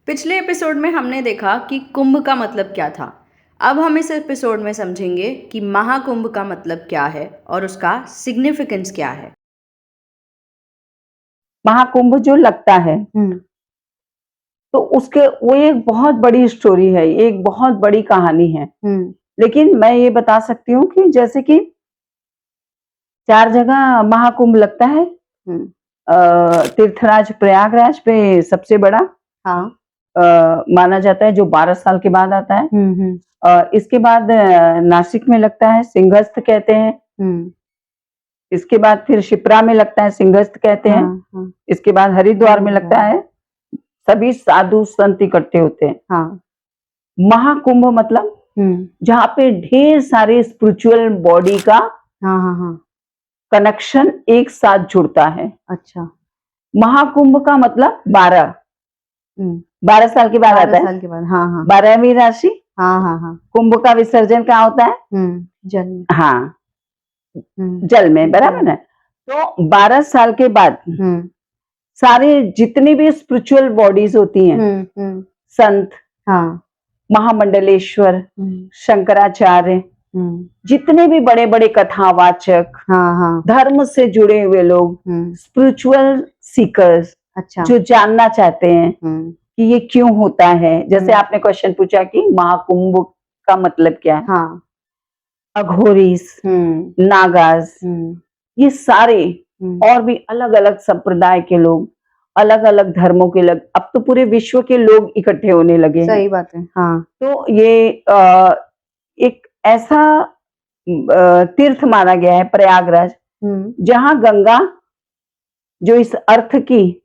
पिछले एपिसोड में हमने देखा कि कुंभ का मतलब क्या था। अब हम इस एपिसोड में समझेंगे कि महाकुंभ का मतलब क्या है और उसका सिग्निफिकेंस क्या है। महाकुंभ जो लगता है तो उसके वो एक बहुत बड़ी स्टोरी है, एक बहुत बड़ी कहानी है। लेकिन मैं ये बता सकती हूँ कि जैसे कि 4 जगह महाकुंभ लगता है। तीर्थराज प्रयागराज पे सबसे बड़ा हाँ। माना जाता है, जो 12 साल के बाद आता है। इसके बाद नासिक में लगता है, सिंहस्थ कहते हैं। इसके बाद फिर शिप्रा में लगता है, सिंहस्थ कहते हैं। हाँ। इसके बाद हरिद्वार में लगता है, सभी साधु संत इकट्ठे होते हैं। हाँ। महाकुंभ मतलब जहाँ पे ढेर सारे स्पिरिचुअल बॉडी का कनेक्शन एक साथ जुड़ता है। अच्छा। महाकुंभ का मतलब 12 साल के बाद आता है। 12 साल के बाद। हाँ। 12वीं राशि। हाँ। कुंभ का विसर्जन कहाँ होता है? जल में। हाँ, जल में, बराबर है। तो 12 साल के बाद सारे जितनी भी स्पिरिचुअल बॉडीज होती हैं, संत, महामंडलेश्वर, शंकराचार्य, जितने भी बड़े बड़े कथावाचक, धर्म से जुड़े हुए लोग, स्पिरिचुअल सीकर्स, अच्छा, जो जानना चाहते हैं कि ये क्यों होता है। जैसे आपने क्वेश्चन पूछा कि महाकुंभ का मतलब क्या है। अघोरीस, नागास, ये सारे और भी अलग अलग संप्रदाय के लोग, अलग अलग धर्मों के लोग, अब तो पूरे विश्व के लोग इकट्ठे होने लगे हैं। सही बात है। हाँ। तो ये एक ऐसा तीर्थ माना गया है प्रयागराज, जहां गंगा, जो इस अर्थ की,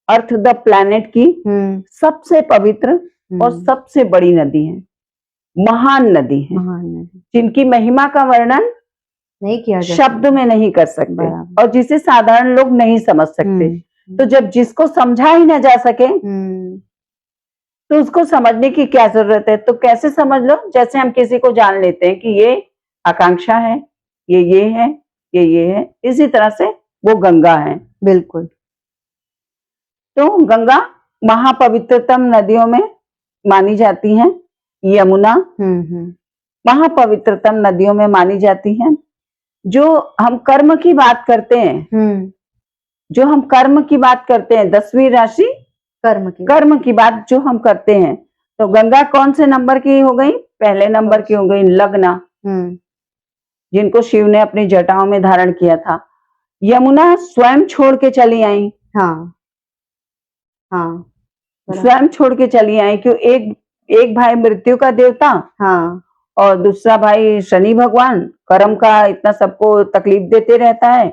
अर्थ द प्लैनेट की सबसे पवित्र और सबसे बड़ी नदी है, महान नदी है, जिनकी महिमा का वर्णन नहीं किया शब्द में नहीं कर सकते और जिसे साधारण लोग नहीं समझ सकते। तो जब जिसको समझा ही ना जा सके तो उसको समझने की क्या जरूरत है। तो कैसे समझ लो, जैसे हम किसी को जान लेते हैं कि ये आकांक्षा है, ये है, ये है, इसी तरह से वो गंगा है। बिल्कुल। तो गंगा महापवित्रतम नदियों में मानी जाती है। यमुना महापवित्रतम नदियों में मानी जाती है। जो हम कर्म की बात करते हैं, जो हम कर्म की बात करते हैं, 10वीं राशि कर्म की बात जो हम करते हैं, तो गंगा कौन से नंबर की हो गई? पहले नंबर की हो गई, लग्ना, जिनको शिव ने अपनी जटाओं में धारण किया था। यमुना स्वयं छोड़ के चली आई। स्वयं छोड़ के चली आई, क्यों? एक भाई मृत्यु का देवता, और दूसरा भाई शनि भगवान, कर्म का इतना सबको तकलीफ देते रहता है।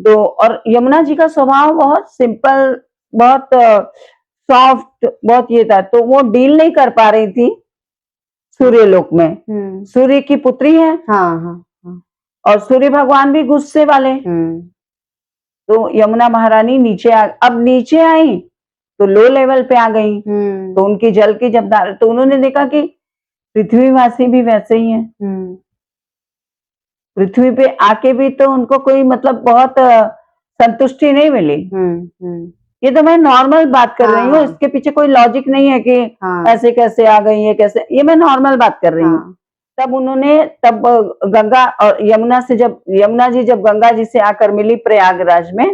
तो और यमुना जी का स्वभाव बहुत सिंपल, बहुत सॉफ्ट, बहुत ये था, तो वो डील नहीं कर पा रही थी सूर्यलोक में। सूर्य की पुत्री है, और सूर्य भगवान भी गुस्से वाले। तो यमुना महारानी अब नीचे आई तो लो लेवल पे आ गई। तो उनकी जल की जब तो उन्होंने देखा कि पृथ्वीवासी भी वैसे ही हैं। पृथ्वी पे आके भी तो उनको कोई मतलब बहुत संतुष्टि नहीं मिली। ये तो मैं नॉर्मल बात कर रही हूँ, इसके पीछे कोई लॉजिक नहीं है कि ऐसे कैसे आ गई है, कैसे, ये मैं नॉर्मल बात कर रही हूँ। तब गंगा और यमुना जी जब गंगा जी से आकर मिली प्रयागराज में,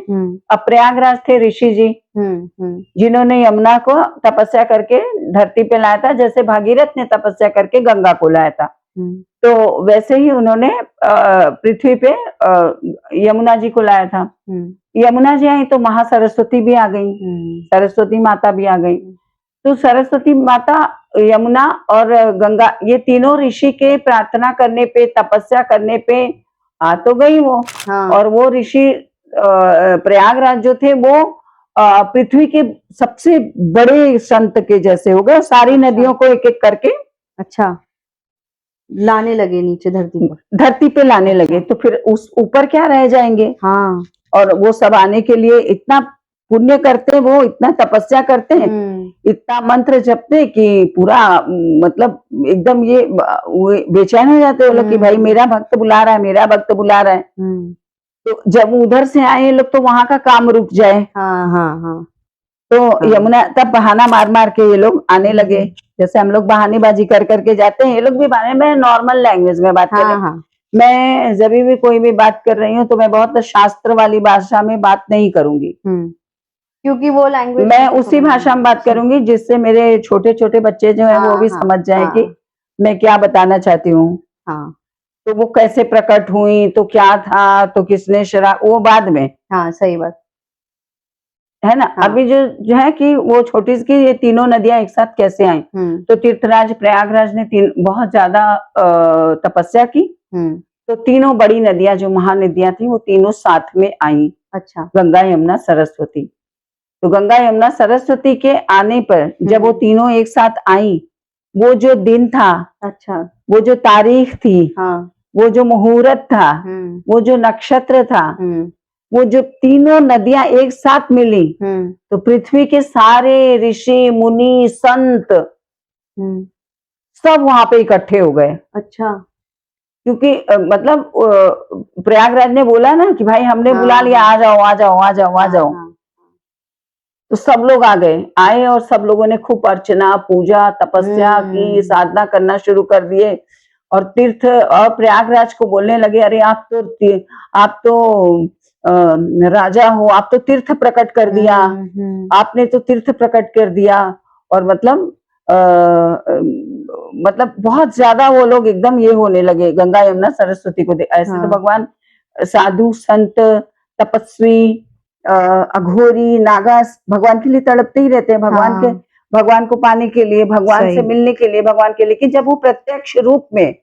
अब प्रयागराज थे ऋषि जी, जिन्होंने यमुना को तपस्या करके धरती पे लाया था, जैसे भागीरथ ने तपस्या करके गंगा को लाया था। तो वैसे ही उन्होंने पृथ्वी पे यमुना जी को लाया था। यमुना जी आई तो महासरस्वती भी आ गई, सरस्वती माता भी आ गई। तो सरस्वती माता, यमुना और गंगा, ये तीनों ऋषि के प्रार्थना करने पे, तपस्या करने पे आ तो गई वो। और वो ऋषि प्रयागराज जो थे वो पृथ्वी के सबसे बड़े संत के जैसे हो गए, सारी नदियों को एक एक करके लाने लगे नीचे धरती पे लाने लगे। तो फिर उस ऊपर क्या रह जाएंगे। और वो सब आने के लिए इतना पुण्य करते, वो इतना तपस्या करते हैं, इतना मंत्र जपते कि पूरा मतलब एकदम ये बेचैन हो जाते हैं लोग कि भाई मेरा भक्त बुला रहा है, मेरा भक्त बुला रहा है। तो जब उधर से आए लोग तो वहां का काम रुक जाए। तो यमुना तब बहाना मार मार के ये लोग आने लगे, जैसे हम लोग बहानेबाजी कर करके जाते हैं, ये लोग भी बहाने में नॉर्मल लैंग्वेज में बात कर रहे हैं। मैं जब भी कोई भी बात कर रही हूँ तो मैं बहुत शास्त्र वाली भाषा में बात नहीं करूंगी, क्योंकि वो लैंग्वेज मैं उसी भाषा में बात करूंगी जिससे मेरे छोटे छोटे बच्चे जो है वो भी समझ जाए कि मैं क्या बताना चाहती हूँ। तो वो कैसे प्रकट हुई, तो क्या था, तो किसने शराब, वो बाद में। सही बात है ना। अभी जो है कि वो छोटी सी ये तीनों नदियां एक साथ कैसे आई, तो तीर्थराज प्रयागराज ने बहुत ज्यादा तपस्या की, तो तीनों बड़ी नदियां जो महानदियां थी वो तीनों साथ में आई। अच्छा। गंगा यमुना सरस्वती। तो गंगा यमुना सरस्वती के आने पर जब वो तीनों एक साथ आई, वो जो दिन था, अच्छा, वो जो तारीख थी, वो जो मुहूर्त था, वो जो नक्षत्र था, वो जो तीनों नदियां एक साथ मिली, तो पृथ्वी के सारे ऋषि मुनि संत सब वहां पे इकट्ठे हो गए। अच्छा। क्योंकि मतलब प्रयागराज ने बोला ना कि भाई हमने बुला लिया, आ जाओ आ जाओ आ जाओ आ जाओ। तो सब लोग आ गए, आए और सब लोगों ने खूब अर्चना, पूजा, तपस्या की, साधना करना शुरू कर दिए। और तीर्थ और प्रयागराज को बोलने लगे, अरे आप तो राजा हो, आप तो तीर्थ प्रकट कर दिया, आपने तो तीर्थ प्रकट कर दिया। और मतलब बहुत ज्यादा वो लोग एकदम ये होने लगे गंगा यमुना सरस्वती को ऐसे तो भगवान साधु संत तपस्वी अघोरी नागा भगवान के लिए तड़पते ही रहते हैं, भगवान को पाने के लिए, भगवान से मिलने के लिए, भगवान के लिए। लेकिन जब वो प्रत्यक्ष रूप में,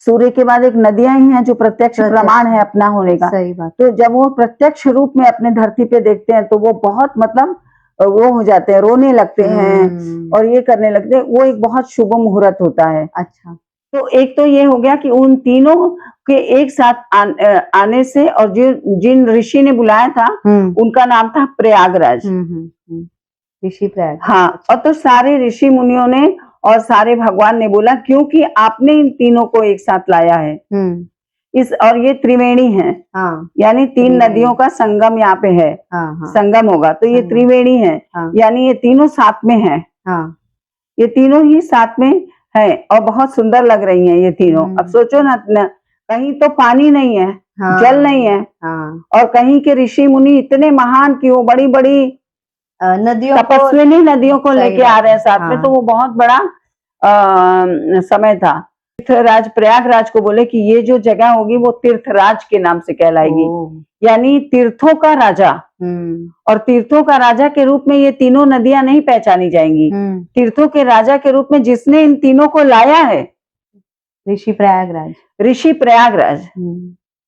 सूर्य के बाद एक नदियां ही हैं जो प्रत्यक्ष प्रमाण है अपना होने का। सही बात। तो जब वो प्रत्यक्ष रूप में अपने धरती पे देखते हैं तो वो बहुत मतलब वो हो जाते हैं, रोने लगते हैं और ये करने लगते हैं। वो एक बहुत शुभ मुहूर्त होता है। अच्छा। तो एक तो ये हो गया कि उन तीनों के एक साथ आने से, और जिन ऋषि ने बुलाया था उनका नाम था प्रयागराज, ऋषि प्रयाग। हाँ। और तो सारे ऋषि मुनियों ने और सारे भगवान ने बोला क्योंकि आपने इन तीनों को एक साथ लाया है, और ये त्रिवेणी है, यानी तीन नदियों का संगम यहाँ पे है, संगम होगा तो ये त्रिवेणी है, यानी ये तीनों साथ में है, ये तीनों ही साथ में है और बहुत सुंदर लग रही हैं ये तीनों। अब सोचो ना, कहीं तो पानी नहीं है, जल नहीं है, और कहीं के ऋषि मुनि इतने महान कि वो बड़ी बड़ी नदियों तपस्विनी नदियों को लेके आ रहे हैं साथ में, तो वो बहुत बड़ा समय था। तीर्थराज प्रयागराज को बोले कि ये जो जगह होगी वो तीर्थराज के नाम से कहलाएगी, यानी तीर्थों का राजा। और तीर्थों का राजा के रूप में ये तीनों नदियां नहीं पहचानी जाएंगी, तीर्थों के राजा के रूप में जिसने इन तीनों को लाया है ऋषि प्रयागराज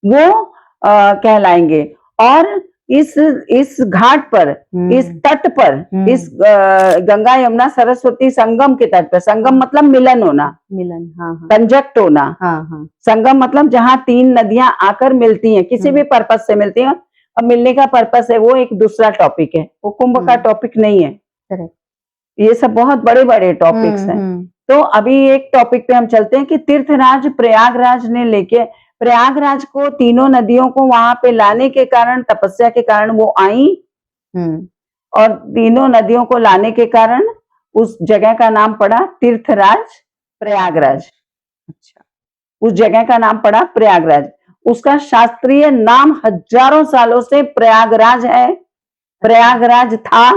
वो कहलाएंगे। और इस घाट पर, इस तट पर, इस गंगा यमुना सरस्वती संगम के तट पर, संगम मतलब मिलन होना, कंजक्ट होना, संगम मतलब जहाँ तीन नदियां आकर मिलती हैं, किसी भी पर्पज से मिलती हैं। अब मिलने का पर्पस है वो एक दूसरा टॉपिक है, वो कुंभ का टॉपिक नहीं है। ये सब बहुत बड़े बड़े टॉपिक्स हैं। तो अभी एक टॉपिक पे हम चलते हैं कि तीर्थराज प्रयागराज ने लेके, प्रयागराज को तीनों नदियों को वहां पे लाने के कारण, तपस्या के कारण वो आई, और तीनों नदियों को लाने के कारण उस जगह का नाम पड़ा तीर्थराज प्रयागराज। अच्छा। उस जगह का नाम पड़ा प्रयागराज। उसका शास्त्रीय नाम हजारों सालों से प्रयागराज है, प्रयागराज था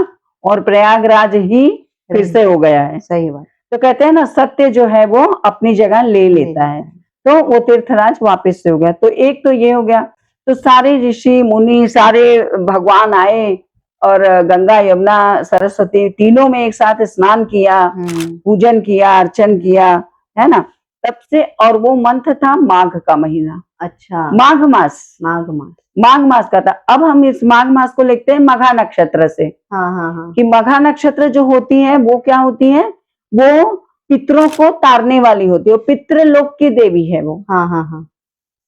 और प्रयागराज ही फिर से हो गया है। सही बात। तो कहते हैं ना, सत्य जो है वो अपनी जगह ले लेता है, तो वो तीर्थराज वापस से हो गया। तो एक तो ये हो गया। तो सारे ऋषि मुनि, सारे भगवान आए और गंगा यमुना सरस्वती तीनों में एक साथ स्नान किया, पूजन किया, अर्चन किया, है ना। तब से, और वो मंथ था माघ का महीना। अच्छा। माघ मास का था। अब हम इस माघ मास को लिखते हैं मघा नक्षत्र से। कि मघा नक्षत्र जो होती है वो क्या होती है, वो पितरों को तारने वाली होती है, वो पितृलोक की देवी है वो।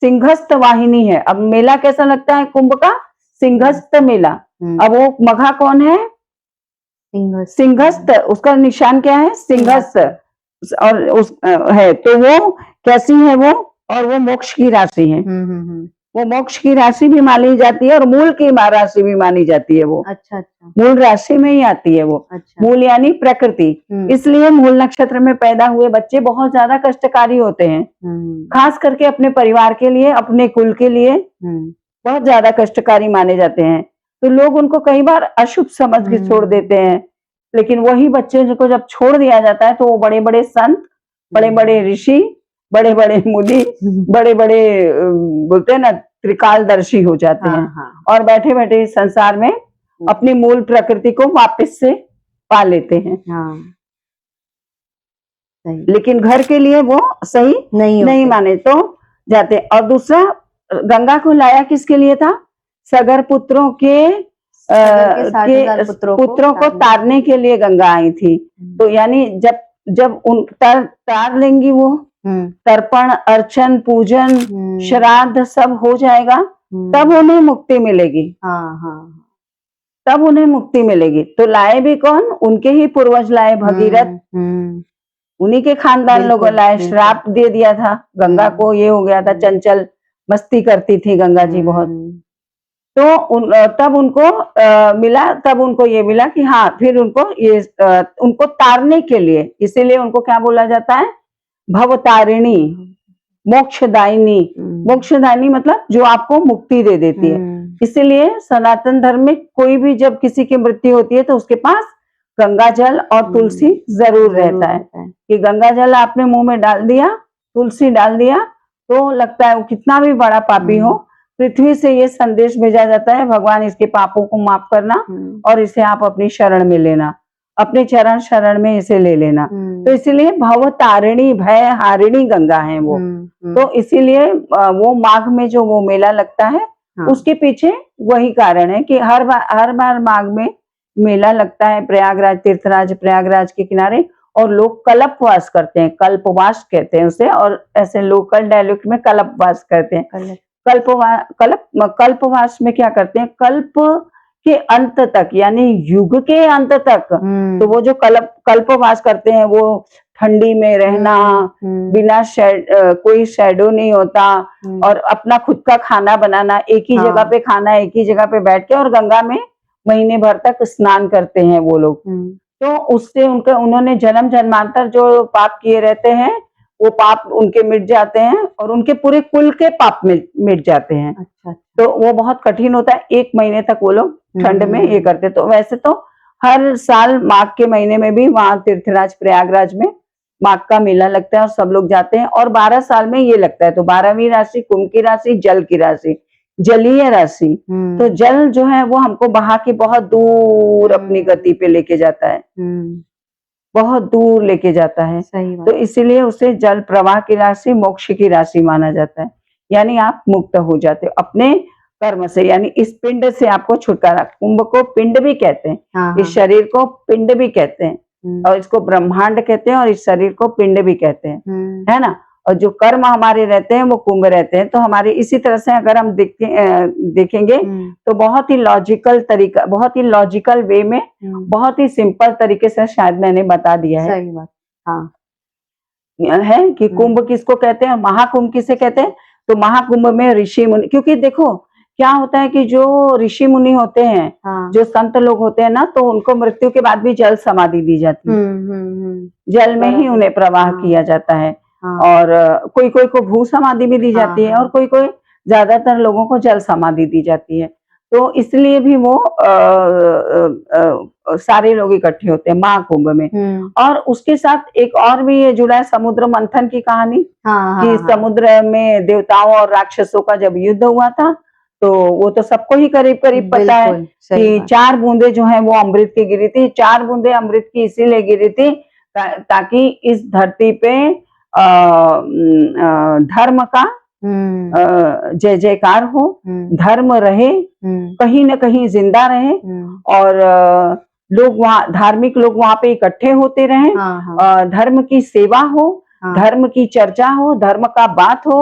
सिंहस्थ वाहिनी है। अब मेला कैसा लगता है कुंभ का, सिंहस्थ मेला। अब वो मघा कौन है, सिंहस्थ, उसका निशान क्या है, सिंहस्थ, और उस है, तो वो कैसी है वो, और वो मोक्ष की राशि है। वो मोक्ष की राशि भी मानी जाती है और मूल की राशि भी मानी जाती है। वो अच्छा अच्छा मूल राशि में ही आती है वो। अच्छा मूल यानी प्रकृति। इसलिए मूल नक्षत्र में पैदा हुए बच्चे बहुत ज्यादा कष्टकारी होते हैं, खास करके अपने परिवार के लिए, अपने कुल के लिए बहुत ज्यादा कष्टकारी माने जाते हैं। तो लोग उनको कई बार अशुभ समझ के छोड़ देते हैं, लेकिन वही बच्चे को जब छोड़ दिया जाता है तो वो बड़े बड़े संत, बड़े बड़े ऋषि, बड़े बड़े मुनि, बड़े बड़े बोलते हैं ना त्रिकालदर्शी हो जाते हैं। और बैठे बैठे इस संसार में अपनी मूल प्रकृति को वापस से पा लेते हैं। लेकिन घर के लिए वो सही नहीं माने तो जाते। और दूसरा, गंगा को लाया किसके लिए था? सगर पुत्रों के पुत्रों को तारने के लिए गंगा आई थी। तो यानी जब उन तार लेंगी वो, तर्पण, अर्चन, पूजन, श्राद्ध सब हो जाएगा, तब उन्हें मुक्ति मिलेगी। तब उन्हें मुक्ति मिलेगी। तो लाए भी कौन? उनके ही पूर्वज लाए, भगीरथ, उन्हीं के खानदान लोगों लाए। श्राप दे दिया था गंगा को, ये हो गया था, चंचल मस्ती करती थी गंगा जी बहुत। तो तब उनको मिला, तब उनको ये मिला कि हाँ, फिर उनको ये उनको तारने के लिए, इसीलिए उनको क्या बोला जाता है? भवतारिणी, मोक्षदायिनी। मोक्षदायिनी मतलब जो आपको मुक्ति दे देती है। इसीलिए सनातन धर्म में कोई भी जब किसी की मृत्यु होती है तो उसके पास गंगा जल और तुलसी जरूर रहता है कि गंगा जल आपने मुंह में डाल दिया, तुलसी डाल दिया, तो लगता है वो कितना भी बड़ा पापी हो, पृथ्वी से ये संदेश भेजा जाता है, भगवान इसके पापों को माफ करना और इसे आप अपनी शरण में लेना, अपने चरण शरण में इसे ले लेना। तो इसीलिए भवतारिणी, भय हारिणी गंगा है वो। तो इसीलिए वो माघ में जो वो मेला लगता है, उसके पीछे वही कारण है कि हर बार माघ में मेला लगता है प्रयागराज, तीर्थराज प्रयागराज के किनारे, और लोग कल्पवास करते हैं। कल्पवास कहते हैं उसे, और ऐसे लोकल डायलेक्ट में कल्पवास करते हैं। कल्पवास में क्या करते हैं? कल्प के अंत तक, यानी युग के अंत तक। तो वो जो कल्पवास करते हैं, वो ठंडी में रहना, बिना कोई शैडो नहीं होता, और अपना खुद का खाना बनाना, एक ही जगह पे खाना, एक ही जगह पे बैठ के, और गंगा में महीने भर तक स्नान करते हैं वो लोग। तो उससे उन्होंने जन्म जन्मांतर जो पाप किए रहते हैं, वो पाप उनके मिट जाते हैं, और उनके पूरे कुल के पाप मिट जाते हैं। अच्छा। तो वो बहुत कठिन होता है, 1 महीने तक वो लोग ठंड में ये करते। तो वैसे तो हर साल माघ के महीने में भी वहां तीर्थराज प्रयागराज में माघ का मेला लगता है और सब लोग जाते हैं। और 12 साल में ये लगता है। तो 12वीं राशि कुंभ की राशि, जल की राशि, जलीय राशि। तो जल जो है वो हमको बहा के बहुत दूर अपनी गति पे लेके जाता है, बहुत दूर लेके जाता है। तो इसीलिए उसे जल प्रवाह की राशि, मोक्ष की राशि माना जाता है। यानी आप मुक्त हो जाते हो अपने कर्म से, यानी इस पिंड से आपको छुटकारा। कुंभ को पिंड भी कहते हैं, इस शरीर को पिंड भी कहते हैं, और इसको ब्रह्मांड कहते हैं, और इस शरीर को पिंड भी कहते हैं, है ना। और जो कर्म हमारे रहते हैं वो कुंभ रहते हैं। तो हमारे इसी तरह से अगर हम देखेंगे तो बहुत ही लॉजिकल तरीका, बहुत ही लॉजिकल वे में, बहुत ही सिंपल तरीके से शायद मैंने बता दिया है। सही बात। हाँ, है कि कुंभ किसको कहते हैं, महाकुंभ किसे कहते हैं। तो महाकुंभ में ऋषि मुनि, क्योंकि देखो क्या होता है कि जो ऋषि मुनि होते हैं, जो संत लोग होते हैं ना, तो उनको मृत्यु के बाद भी जल समाधि दी जाती है। जल में ही उन्हें प्रवाह किया जाता है। और कोई कोई को भू समाधि भी दी जाती है, और कोई कोई, ज्यादातर लोगों को जल समाधि दी जाती है। तो इसलिए भी वो सारे लोग इकट्ठे होते हैं महाकुंभ में। और उसके साथ एक और भी ये जुड़ा है, समुद्र मंथन की कहानी। कि समुद्र में देवताओं और राक्षसों का जब युद्ध हुआ था, तो वो तो सबको ही करीब करीब पता है कि 4 बूंदे जो है वो अमृत की गिरी थी। 4 बूंदे अमृत की इसीलिए गिरी थी ताकि इस धरती पे धर्म का जय जयकार हो, धर्म रहे, कहीं न कहीं जिंदा रहे, और लोग वहाँ, धार्मिक लोग वहाँ पे इकट्ठे होते रहे, धर्म की सेवा हो, धर्म की चर्चा हो, धर्म का बात हो,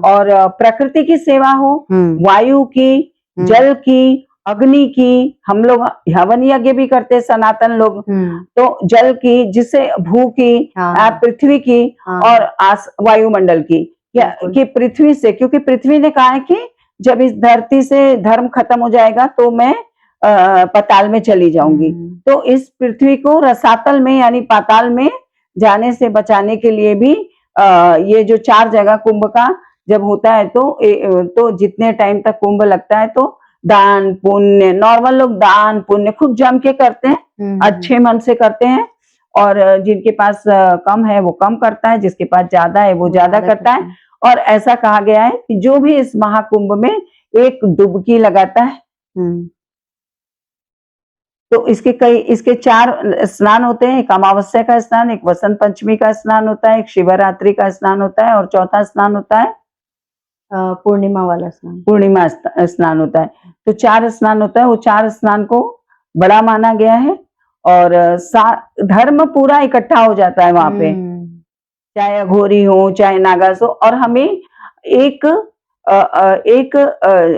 और प्रकृति की सेवा हो, वायु की, जल की, अग्नि की। हम लोग हवन यज्ञ भी करते हैं सनातन लोग। तो जल की, जिससे भू की, पृथ्वी की, और वायुमंडल की, कि पृथ्वी से, क्योंकि पृथ्वी ने कहा है कि जब इस धरती से धर्म खत्म हो जाएगा तो मैं पाताल में चली जाऊंगी। तो इस पृथ्वी को रसातल में यानी पाताल में जाने से बचाने के लिए भी ये जो 4 जगह कुंभ का जब होता है तो जितने टाइम तक कुंभ लगता है तो दान पुण्य, नॉर्मल लोग दान पुण्य खूब जम के करते हैं, अच्छे मन से करते हैं, और जिनके पास कम है वो कम करता है, जिसके पास ज्यादा है वो ज्यादा करता है। और ऐसा कहा गया है कि जो भी इस महाकुंभ में एक डुबकी लगाता है, तो इसके 4 स्नान होते हैं। एक अमावस्या का स्नान, एक वसंत पंचमी का स्नान होता है, एक शिवरात्रि का स्नान होता है, और चौथा स्नान होता है पूर्णिमा वाला स्नान, पूर्णिमा स्नान होता है। तो 4 स्नान होता है, वो 4 स्नान को बड़ा माना गया है, और धर्म पूरा इकट्ठा हो जाता है वहां पे, चाहे अघोरी हो चाहे नागास हो। और हमें एक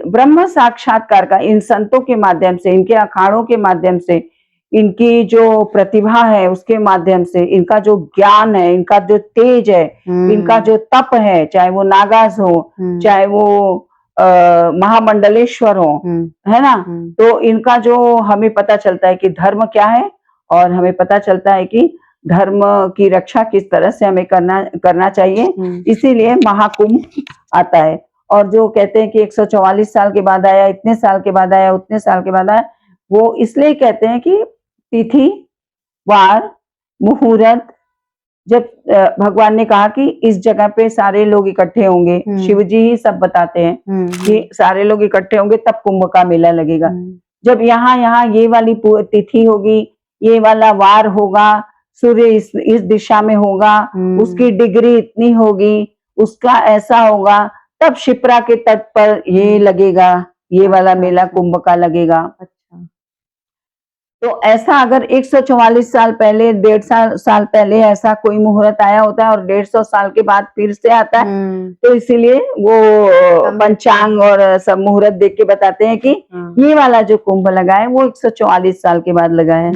ब्रह्म साक्षात्कार का इन संतों के माध्यम से, इनके अखाड़ों के माध्यम से, इनकी जो प्रतिभा है उसके माध्यम से, इनका जो ज्ञान है, इनका जो तेज है, इनका जो तप है, चाहे वो नागास हो चाहे वो महामंडलेश्वर हो, है ना, तो इनका जो हमें पता चलता है कि धर्म क्या है, और हमें पता चलता है कि धर्म की रक्षा किस तरह से हमें करना चाहिए। इसीलिए महाकुंभ आता है। और जो कहते हैं कि 144 साल के बाद आया, इतने साल के बाद आया, उतने साल के बाद आया, वो इसलिए कहते हैं कि तिथि वार मुहूर्त, जब भगवान ने कहा कि इस जगह पे सारे लोग इकट्ठे होंगे, शिव जी ही सब बताते हैं कि सारे लोग इकट्ठे होंगे तब कुंभ का मेला लगेगा। जब यहाँ ये वाली तिथि होगी, ये वाला वार होगा, सूर्य इस दिशा में होगा, उसकी डिग्री इतनी होगी, उसका ऐसा होगा, तब शिप्रा के तट पर ये लगेगा, ये वाला मेला कुंभ का लगेगा। तो ऐसा अगर 144 साल पहले, 150 साल पहले ऐसा कोई मुहूर्त आया होता है और 150 साल के बाद फिर से आता है, तो इसीलिए वो पंचांग और सब मुहूर्त देख के बताते हैं कि ये वाला जो कुंभ लगा है वो 144 साल के बाद लगा है।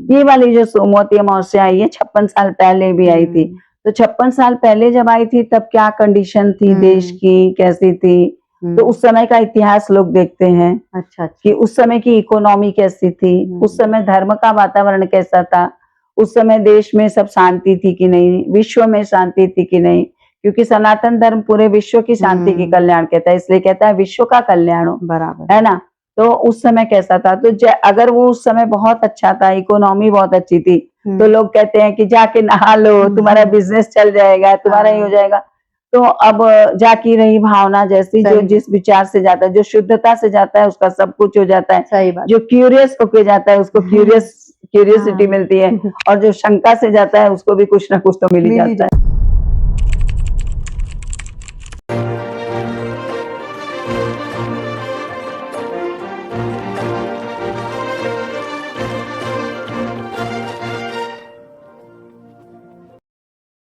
ये वाली जो सोमवती अमावस्या आई है 56 साल पहले भी आई थी। तो 56 साल पहले जब आई थी तब क्या कंडीशन थी देश की, कैसी थी, तो उस समय का इतिहास लोग देखते हैं। अच्छा। कि उस समय की इकोनॉमी कैसी थी, उस समय धर्म का वातावरण कैसा था, उस समय देश में सब शांति थी कि नहीं, विश्व में शांति थी कि नहीं, क्योंकि सनातन धर्म पूरे विश्व की शांति की कल्याण कहता है, इसलिए कहता है विश्व का कल्याण हो, बराबर है ना। तो उस समय कैसा था, तो अगर वो उस समय बहुत अच्छा था, इकोनॉमी बहुत अच्छी थी, तो लोग कहते हैं कि जाके नहा लो, तुम्हारा बिजनेस चल जाएगा, तुम्हारा ही हो जाएगा। तो अब जाकी रही भावना जैसी, जो जिस विचार से जाता है, जो शुद्धता से जाता है उसका सब कुछ हो जाता है। सही बात। जो क्यूरियस होके जाता है उसको क्यूरियसिटी मिलती है, और जो शंका से जाता है उसको भी कुछ ना कुछ तो मिल ही जाता है।